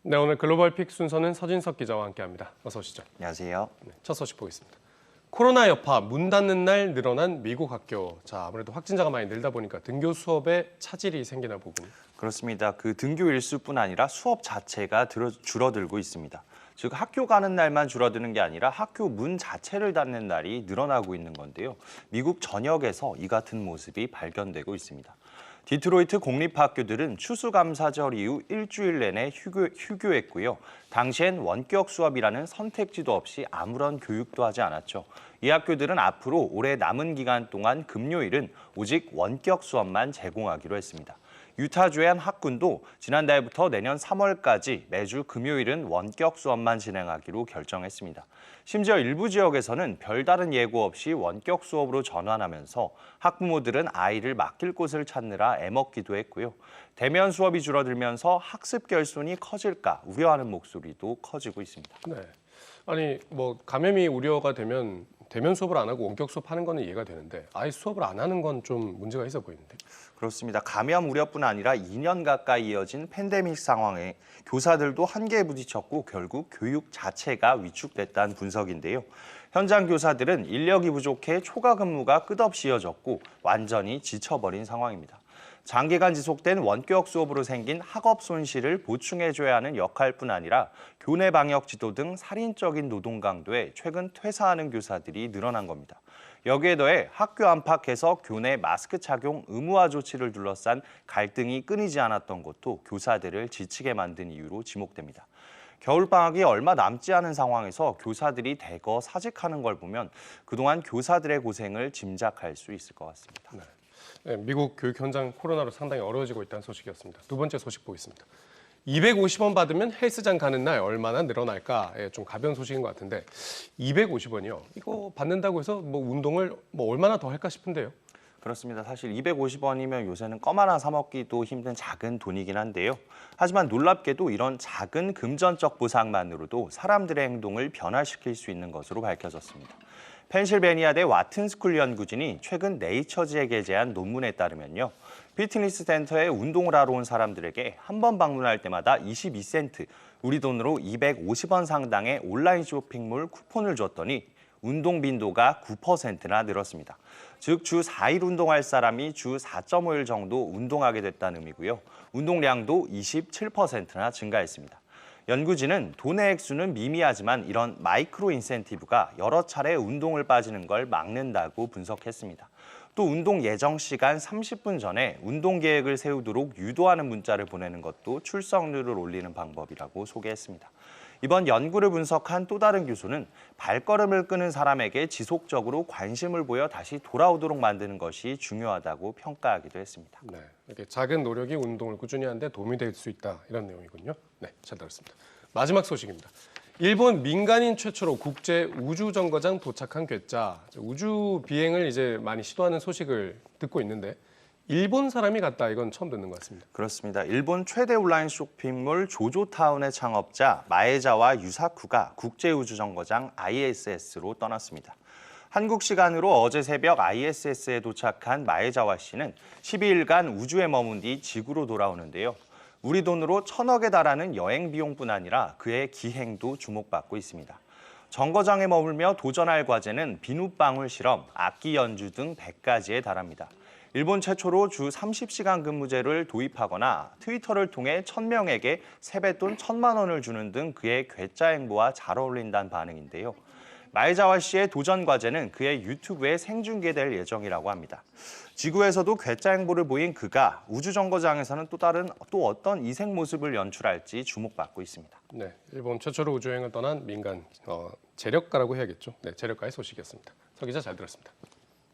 네, 오늘 글로벌 픽 순서는 서진석 기자와 함께합니다. 어서 오시죠. 안녕하세요. 네, 첫 소식 보겠습니다. 코로나 여파 문 닫는 날 늘어난 미국 학교. 자, 아무래도 확진자가 많이 늘다 보니까 등교 수업에 차질이 생기나 보군요. 그렇습니다. 그 등교 일수뿐 아니라 수업 자체가 줄어들고 있습니다. 즉 학교 가는 날만 줄어드는 게 아니라 학교 문 자체를 닫는 날이 늘어나고 있는 건데요. 미국 전역에서 이 같은 모습이 발견되고 있습니다. 디트로이트 공립학교들은 추수감사절 이후 일주일 내내 휴교했고요. 당시엔 원격 수업이라는 선택지도 없이 아무런 교육도 하지 않았죠. 이 학교들은 앞으로 올해 남은 기간 동안 금요일은 오직 원격 수업만 제공하기로 했습니다. 유타주의 한 학군도 지난달부터 내년 3월까지 매주 금요일은 원격 수업만 진행하기로 결정했습니다. 심지어 일부 지역에서는 별다른 예고 없이 원격 수업으로 전환하면서 학부모들은 아이를 맡길 곳을 찾느라 애먹기도 했고요. 대면 수업이 줄어들면서 학습 결손이 커질까 우려하는 목소리도 커지고 있습니다. 네. 아니, 감염이 우려가 되면 대면 수업을 안 하고 원격 수업하는 거는 이해가 되는데 아예 수업을 안 하는 건 좀 문제가 있어 보이는데. 그렇습니다. 감염 우려뿐 아니라 2년 가까이 이어진 팬데믹 상황에 교사들도 한계에 부딪혔고 결국 교육 자체가 위축됐다는 분석인데요. 현장 교사들은 인력이 부족해 초과 근무가 끝없이 이어졌고 완전히 지쳐버린 상황입니다. 장기간 지속된 원격 수업으로 생긴 학업 손실을 보충해줘야 하는 역할뿐 아니라 교내 방역 지도 등 살인적인 노동 강도에 최근 퇴사하는 교사들이 늘어난 겁니다. 여기에 더해 학교 안팎에서 교내 마스크 착용 의무화 조치를 둘러싼 갈등이 끊이지 않았던 것도 교사들을 지치게 만든 이유로 지목됩니다. 겨울방학이 얼마 남지 않은 상황에서 교사들이 대거 사직하는 걸 보면 그동안 교사들의 고생을 짐작할 수 있을 것 같습니다. 네, 미국 교육 현장 코로나로 상당히 어려워지고 있다는 소식이었습니다. 두 번째 소식 보겠습니다. 250원 받으면 헬스장 가는 날 얼마나 늘어날까? 좀 가벼운 소식인 것 같은데 250원이요. 이거 받는다고 해서 운동을 얼마나 더 할까 싶은데요. 그렇습니다. 사실 250원이면 요새는 껌 하나 사 먹기도 힘든 작은 돈이긴 한데요. 하지만 놀랍게도 이런 작은 금전적 보상만으로도 사람들의 행동을 변화시킬 수 있는 것으로 밝혀졌습니다. 펜실베니아대 와튼스쿨 연구진이 최근 네이처지에 게재한 논문에 따르면요. 피트니스 센터에 운동을 하러 온 사람들에게 한 번 방문할 때마다 22센트, 우리 돈으로 250원 상당의 온라인 쇼핑몰 쿠폰을 줬더니 운동 빈도가 9%나 늘었습니다. 즉 주 4일 운동할 사람이 주 4.5일 정도 운동하게 됐다는 의미고요. 운동량도 27%나 증가했습니다. 연구진은 돈의 액수는 미미하지만 이런 마이크로 인센티브가 여러 차례 운동을 빠지는 걸 막는다고 분석했습니다. 또 운동 예정 시간 30분 전에 운동 계획을 세우도록 유도하는 문자를 보내는 것도 출석률을 올리는 방법이라고 소개했습니다. 이번 연구를 분석한 또 다른 교수는 발걸음을 끄는 사람에게 지속적으로 관심을 보여 다시 돌아오도록 만드는 것이 중요하다고 평가하기도 했습니다. 네, 이렇게 작은 노력이 운동을 꾸준히 하는데 도움이 될 수 있다 이런 내용이군요. 네, 잘 들었습니다. 마지막 소식입니다. 일본 민간인 최초로 국제 우주정거장 도착한 괴짜. 우주 비행을 이제 많이 시도하는 소식을 듣고 있는데 일본 사람이 갔다 이건 처음 듣는 것 같습니다. 그렇습니다. 일본 최대 온라인 쇼핑몰 조조타운의 창업자 마에자와 유사쿠가 국제우주정거장 ISS로 떠났습니다. 한국 시간으로 어제 새벽 ISS에 도착한 마에자와 씨는 12일간 우주에 머문 뒤 지구로 돌아오는데요. 우리 돈으로 1,000억에 달하는 여행 비용뿐 아니라 그의 기행도 주목받고 있습니다. 정거장에 머물며 도전할 과제는 비눗방울 실험, 악기 연주 등 100가지에 달합니다. 일본 최초로 주 30시간 근무제를 도입하거나 트위터를 통해 1,000명에게 세뱃돈 1,000만 원을 주는 등 그의 괴짜 행보와 잘 어울린다는 반응인데요. 마에자와 씨의 도전 과제는 그의 유튜브에 생중계될 예정이라고 합니다. 지구에서도 괴짜 행보를 보인 그가 우주정거장에서는 또 어떤 이색 모습을 연출할지 주목받고 있습니다. 네, 일본 최초로 우주여행을 떠난 민간 재력가라고 해야겠죠. 네, 재력가의 소식이었습니다. 서 기자 잘 들었습니다.